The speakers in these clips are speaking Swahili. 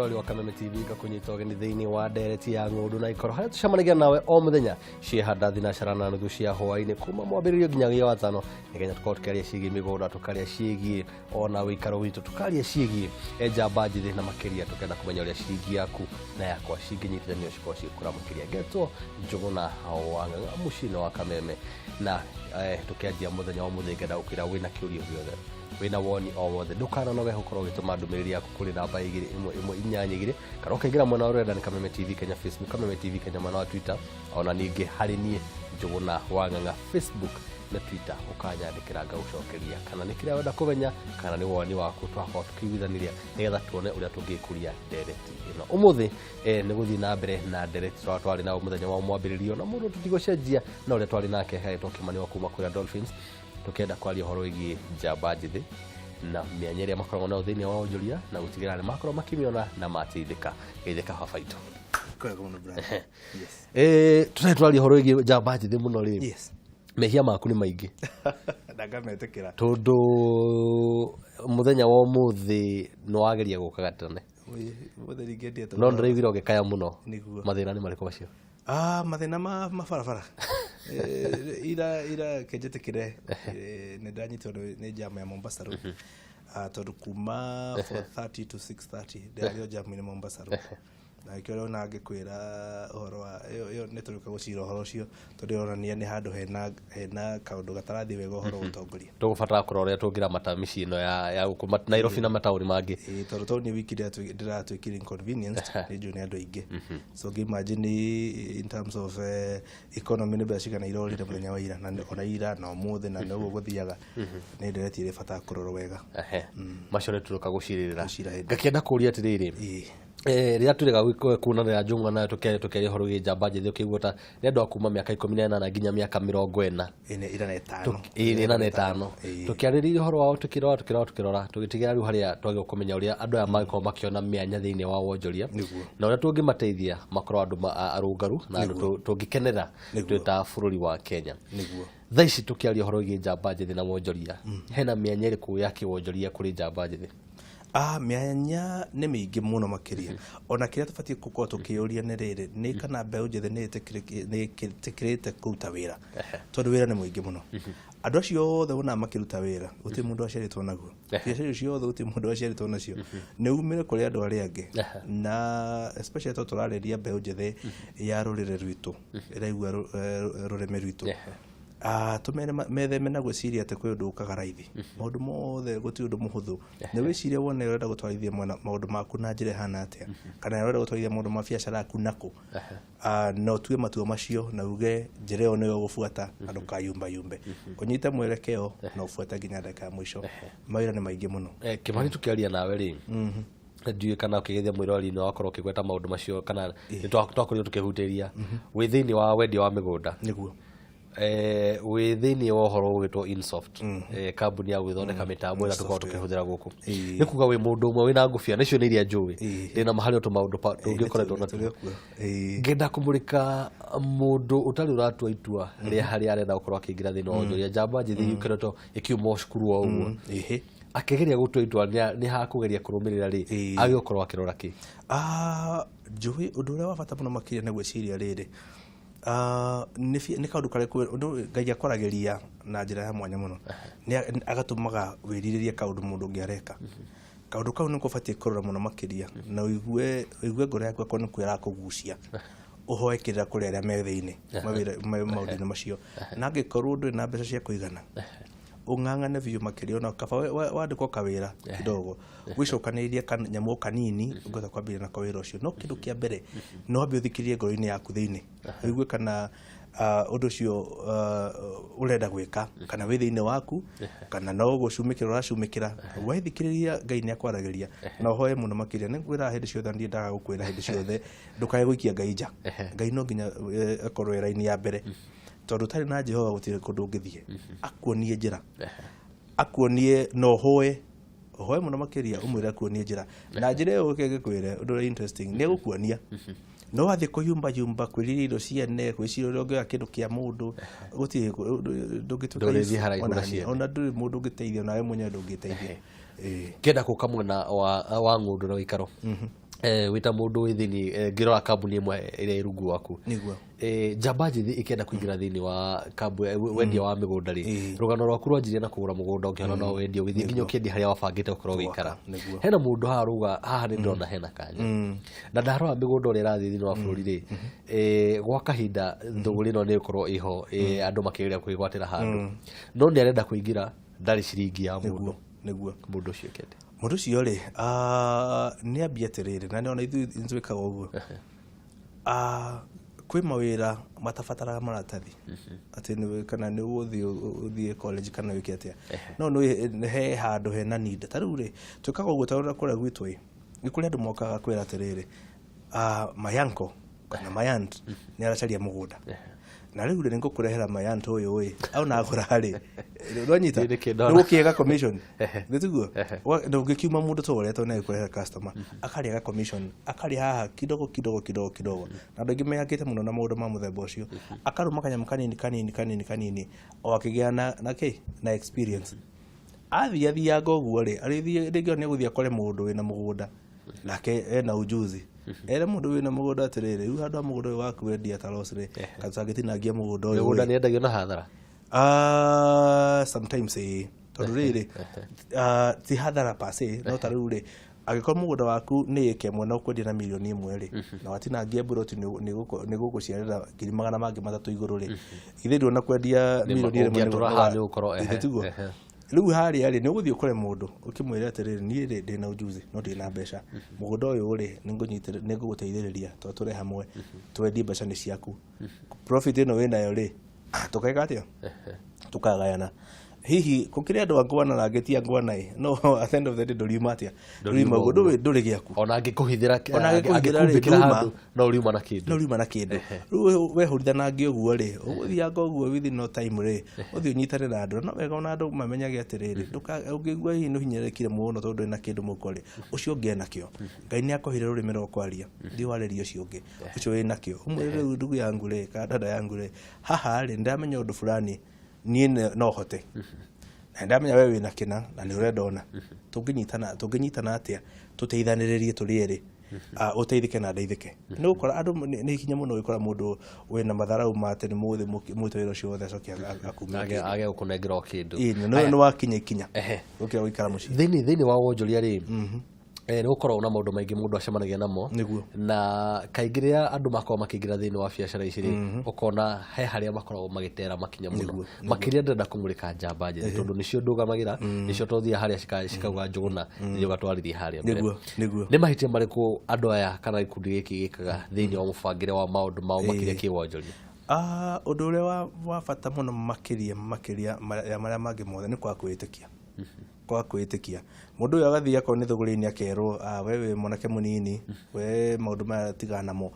mwirori wa Kameme TV gakunyita ogeni thiini wa ndereti ya Ngundu na uikaro haria tucemanagia nawe o muthenya ciehanda thinacara na nuthu cia hwaini kuma mwambiririo nginyagia watano nigenya tukorwo tukiaria ciĩgiĩ mĩgũnda tukaria ciĩgiĩ ona uikaro witu tukaria ciĩgiĩ njamba njithi na makiria tukenda kumenya uria ciringi yaku na yakwa cinginyitithanio cikorwo cigĩkũra makiria ngetwo Njugu na Wanganga mucii-inĩ wa Kameme na tukianjia muthenya wa muthĩ ngenda gũkwĩra wĩna kĩũria gĩothe wina woni o wothe ndukanoge gukorwo gituma ndumiriri yaku kuri namba 212 kana ukaingira mwena wa rwenda ni Kameme TV Kenya Facebook Kameme TV Kenya mwena wa Twitter ona ningi hari nie Njugu na Wanganga Facebook na Twitter ukanyandikira ngaucokeria kana ni kiria wenda kumenya kana ni woni waku twakwa tukiguithaniria nigetha tuone uria tungikuria ndereti ino umuthi ni guthii na mbere na ndereti twari na muthenya wa mwambiririo na mundu tutigocenjia na uria twari nake haitwo kimani wa kuma kuria Dolphins tukenda kwaria horo igi njamba njithi na mĩanyeria makoragwo na thĩinĩ wa onjoria na gũtigĩrĩra nĩ makorwo makĩmiona na mateithĩka geithĩka baba itu kwega mũno brother yes tũretwaria horo igi njamba njithi mũno rĩ yes mehia maku nĩ maingĩ ndagametĩkĩra tondũ mũthenya wa ũmũthĩ nĩ wageria gũkaga tene mũthenya ngĩendia no ndĩraiguire ũgĩkaya mũno nĩguo mathĩna nĩ marĩkũ macio mathĩna ma barabara ira kenjetekire nĩ ndanyitwo nĩ jamu ya Mombasa Road tondũ kuma 4:30 to 6:30 ndio jamu ni Mombasa Road na ikĩrwo na ngĩkwĩra ũhoro wa yo nĩtũrĩka gũcira ũhoro ũcio tondũ onania nĩ handũ hena kaũndũ gatarathi wega ũhoro ũtongoria tũgũbatara kũrora ũrĩa tũngira matamici ino ya gũkũ Nairobi na mataũni mangĩ tondũ tondũ nĩ wiki ndĩratwĩkire inconvenienced nĩ njũ nĩ andũ aingĩ so imagine in terms of economy nĩ mbeca kana irorire mũthenya wa ira na ona ira na ũmũthĩ na nĩguo gũthiaga nĩ ndĩretire bata kũrora wega macio nĩ tũroka gũcirĩrĩra ngakĩenda kũria atĩrĩrĩ rĩa turega kuunanira Njung'wa na tukeria horo gi njamba njithi ukiguota ni andu akuma miaka 18 nginya miaka 40 ina na 5 tukiaririria horo wao tukirora tugitigira riu haria twage kumenya uria andu aya magiko makiona mianya thiini wa wonjoria na uria tungimateithia makorwo andu arungaru na andu tungikenera twita bururi wa Kenya thaici tukiaria horo gi njamba njithi na wonjoria hena mianya iriku ya kiwonjoria kuri njamba njithi mianya nĩ mĩingĩ mũno makĩria ona kĩrĩa tũbatie gũkorwo tukĩũria nĩ rĩrĩ nĩ kana mbeũ njĩthĩ nĩ ĩtĩkĩrĩte kũruta wĩra tondũ wĩra nĩ mũingĩ mũno andũ acio othe wona makĩruta wĩra gũtirĩ mũndũ aciarĩtwo naguo biacara icio othe gũtirĩ mũndũ aciarĩtwo nacio nĩ umĩre kũrĩ andũ arĩa angĩ na especially tondũ tũrarĩria mbeũ njĩthĩ ya rũrĩrĩ rwitũ ĩraigua rũrĩmĩ rwitũ tumene metheme na gwĩciria atĩ kwĩ ũndũ ũkaga raithi maũndũ mothe gũtirĩ ũndũ mũhũthũ nĩ wĩciria wone ũrenda gũtwarithia maũndũ maku na njĩra hana atĩa kana ũrenda gũtwarithia maũndũ ma biacara yaku nakũ no tue matua macio na uge njĩra ĩyo nĩyo ũgũbuata na ndũkayumbayumbe ũnyite mwerekeo na ũbuate nginya ndagĩka ya mũico mawĩra nĩ maingĩ mũno Kĩmani tukĩaria nawe rĩ ndiye kana ukigethia mwirori no akorwo kigweta maũndũ macio kana nĩ twakorirwo tukĩhutĩria wĩ thĩinĩ wa wendia wa mĩgũnda nĩguo wĩ thĩinĩ wa ũhoro ũgĩtwo Insoft kambuni ya gwĩthondeka mĩtambo ĩrĩa tũkoragwo tũkĩhũthĩra gũkũ nĩ kuga wĩ mũndũ ũmwe wĩna ngũbia nĩcio nĩ iria njũĩ ndĩna mahali tũmaũndũ tũngĩkoretwo natuo ngenda kũmũrĩka mũndũ ũtarĩ ũratua itua rĩa harĩa arenda gũkorwo akĩingĩra thĩinĩ wa wonjoria njamba njithi ĩkoretwo ĩkiuma cukuru o ũguo akĩgeria gũtua itua nĩ hakũgeria kũrũmĩrĩra rĩ agĩkorwo akĩrora kĩ njũĩ ũndũ ũrĩa wa bata mũno makĩria nĩ gwĩciria rĩrĩ nĩ kaũndũ karĩkũ Ngai akoragĩria na njĩra ya mwanya mũno nĩ agatũmaga wĩrirĩrie kaũndũ mũndũ ũngĩ areka kaũndũ kau nĩ kũbatie kũrora mũno makĩria na ũigue ngoro yaku akorwo nĩ kwĩra kũgucia ũhoe kĩrĩa kũrĩa arĩa me thĩinĩ maũndũ-inĩ macio na angĩkorwo ndũrĩ na mbeca cia kũigana ung'ang'ane biũ makĩria ona kaba wandĩkwo kawĩra kidogo gwicokanĩrĩria kanyamũ kanini ũngĩhota kwambĩrĩria na kawĩra ũcio no kĩndũ kĩa mbere no wambe ũthikĩrĩrie ngoro-inĩ yaku thĩinĩ ũigue kana ũndũ ũcio ũrenda gwĩka kana wĩ thĩinĩ waku kana no gũcumĩkĩra ũracumĩkĩra waithikĩrĩria Ngai nĩ akwaragĩria na ũhoe mũno makĩria nĩ ngwĩra hĩndĩ ciothe ndiendaga gũkwĩra hĩndĩ ciothe ndũkae gũikia Ngai nja Ngai no nginya akorwo wĩra-inĩ ya mbere tondũ tarĩ na Jehova gũtirĩ kũndũ ũngĩthiĩ akuonie njĩra akuonie no hoe mũno makĩria ũmwĩra akuonie njĩra na njĩra ĩyo ũkĩkwĩre ũndũ interesting nĩ gũkuonia no athiĩ kũyumba kwĩrĩria indo ciene gwĩciria ũrĩa ũngĩoya kĩndũ kĩa mũndũ gũtirĩ ndũngĩtuĩka ona ndũrĩ mũndũ ũngĩteithia nawe mwenyewe ndũngĩteithia kenda gũka mwena wa Ngundu na uikaro wita mundu withini ngirora kambuni imwe ire rungu waku niguo Njamba njithi ikenda kuingira thini wa kambu wendia wa migunda ri rugano rwaku rwanjirie na kugura mugunda ukiona no wendia withi nginya ukiendi haria wabangite ukorwo wikara hena mundu haruga haha ni ndona hena kanya na ndarora migunda uri rathi thini wa bururi ri gwa kahinda thuguri no ni ukorwo iho andu makigeria kwigwatira handu no ni arenda kuingira ndari ciringi ya mundu niguo mundu ucio kende mundu ucio ri ni ambia tiriri na ni ona ithu ikaga uguo kwi mawira matafataraga maratathi ati ni kana ni uthie college kana wiki atia no no he handu he na need tariu ri tukaga uguo tarura kure gwitũ ni kuri andu mokaga kwira atiriri mayanko kana mayant ni aracaria mugunda na riu ri ngũkũrehera mayant uyu au na agura hari ronyita ni gukiega commission nitugo ndũngĩkiuma mundu tore to na kurehera customer akariega commission akari haha kidogo na andũ aingĩ meyakĩte mũno na maũndũ ma mũthemba ũcio akaruma kanyamũ kanini o akĩgĩa na experience athianga ũguo ri rĩngĩ ni gũthia kore mũndũ wĩna mũgũnda nake ena ujuzi ere mundu wina mugunda atiriri riu handu mugunda uyu waku wendia ta loss ri kazagitinangia mugunda uyu mugunda ni endagio na hathara sometimes tondu riri ti hathara pase no ta riu ri agikorwo mugunda waku ni eke mwe ukwendia na milioni 1 ri na watinangia buroti ni guguciarira 200 mangi 3 iguru ri ithe ndio na kwendia milioni 1 ni ukorwo riu hari ari ni uguthie ukore mundu ukimwira atiriri ni ndi na ujuzi no ndi na mbeca mugunda uyu ri ni nguguteithiriria to ture hamwe twendi mbeca ni ciaku profit ino winayo ri tukaiga atia tukagayana hihi kukiri andu angwana na ngetia ngwana no at the end of the day nduriuma atia nduriuma gudu nduri giaku ona angikuhithira angikumbikira handu no uriuma na kindu riu wehurithanangia uguo ri uguthianga uguo within no time ri uthi unyitane na andu no wega ona andu mamenyage atiriri ndukagua hihi no hinyerekire muno tondu ina kindu mukore ucio ngie nakio ngai ni akohire rurimi rwa kwaria ndi waririo ucio ungi ucio wi nakio umwire ndugu yangu ri ka dada yangu ri haha ri ndamenya undu fulani ni no hote na ndamenya wewe wina kina na ni urenda ona tunginyitana atia tuteithaniririe turieri uteithike na ndeithike ni ukora andu ni hinya muno ikora mundu wina matharau mate ni muthi mwitwira ucio wothe cokia akumia age ukunengira kindu no wakinya ukira wikara muci thini wa wonjoria ri ni gukorwo na maundu maingi mundu acemanagia namo na kaingiria andu makoro makingira thini wa biacara ici ri ukona he haria makoragwo magitera makinya muno makiria ndenda kumurika Njamba njithi tondu nicio ndugamagira nicio tothia haria cikauga njuguna nicio gatwarithia haria mbere ni mahitia mariku andu aya kana ikundi giki gikaga thini wa mubangire wa maundu mao makiria kiwonjoria undu uria wa bata muno makiria ya maria mangi mothe ni kwa kwitikia mundu uyu agathia ko ni thuguri-ini akerwo wewe mwanake munini we maundu maya tigana mo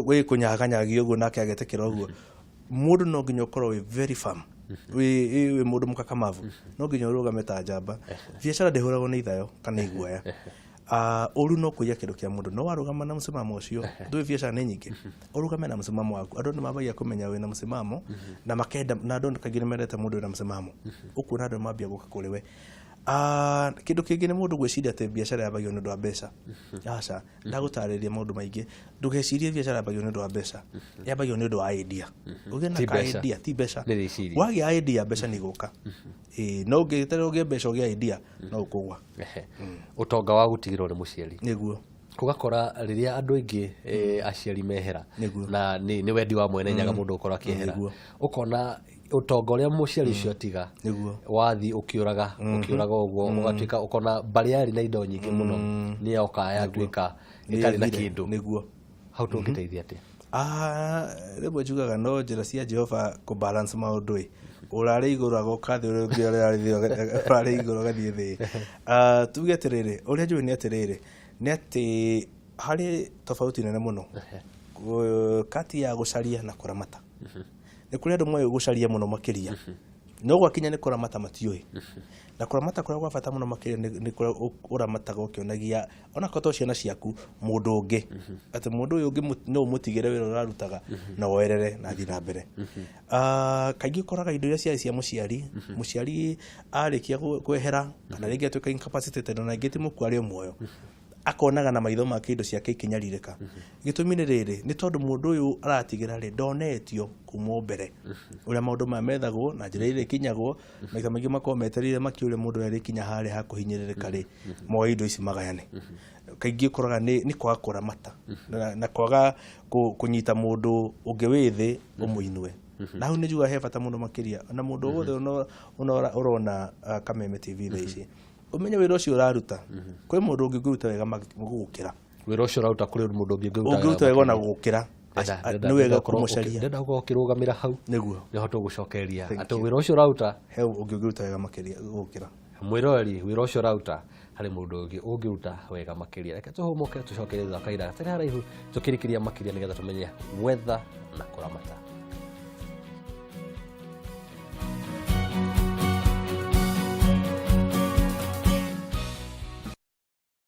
we kunyaganyagio uguo nake agetekera uguo mundu no nginya ukorwo we very firm we mundu mukakamavu no nginya urugame ta Njamba biacara ndihuragwo ni ithayo kana iguaya uru no kuya kindu kia mundu no warugama na msimamo ucio ndui biacara ni nyingi urugame na msimamo waku andu ni mabagia kumenya we na msimamo na makenda na andu kagire merete mundu na msimamo ukuna andu mabia guka kuri we kindu kingi ni mundu gwiciria ati biacara yabagio ni ndu wa mbeca aca ndagutariria maundu maingi ndugecirie biacara yabagio ni ndu wa mbeca yabagio ni ndu wa idea uge na ka idea ti mbeca wagi idea mbeca ni guka no ngitere uge mbeca uge idea no ukugwa utonga wa gutigirwo ni muciari niguo kugakora riria andu aingi aciari mehera na ni wendi wa mwene nyaga mundu ukora kihera ukona utonga uria muciari ucio tiga wathi ukiuraga uguo ugatuika ukona bariari na indo nyingi muno ni okaya tuika ikari na kindu niguo how to ngiteithia atia rĩmwe njugaga no njĩra cia Jehova ku balance maundu urare iguru agoka thi urare iguru gathie thi tuge atiriri uria njui ni atiriri ni ati hari tofauti nene muno kati ya gucaria na kuramata ni kuri andu moyo gucaria muno makiria no gwakinya ni kuramata matiui na kuramata kura gwa bata muno makiria ni kura uramata gokionagia ona koto ciana ciaku mundu ungi ati mundu uyu ungi no mutigire wira urarutaga na werere na thina mbere kaingi koraga indo iria cia muciari arikia kwehera kana ringi atuika incapacitated na ngeti mukwari muoyo akonaga na maitho make indo ciake ikinyaririka gitumi ni riri ni tondu mundu uyu aratigira ri ndonetio kuma mbere uria maundu mamethagwo na njira ire kinyagwo maita maingi makometerire makiure mundu eri kinya hare ha kuhinyiririka ri moe indo ici magayane kaingi koraga ni kwaga kuramata na kwaga kunyita mundu ungi withi umuinwe na hu ni juga he bata muno makiria na mundu wothe urona Kameme TV thaa ici umenye wira ucio uraruta kwi mundu ungiruta wega gukira wira ucio uraruta kuri mundu ungiruta wega na gukira ni wega kumucaria ndenda gukirugamira hau niguo nihoto gucokeria ati wira ucio uraruta he ungiruta wega makiria gukira mwirori wira ucio uraruta hari mundu ungiruta wega makiria reke tuhumuke tucokerie thakaira tari haraihu tukirikiria makiria nigetha tumenye gwetha na kuramata.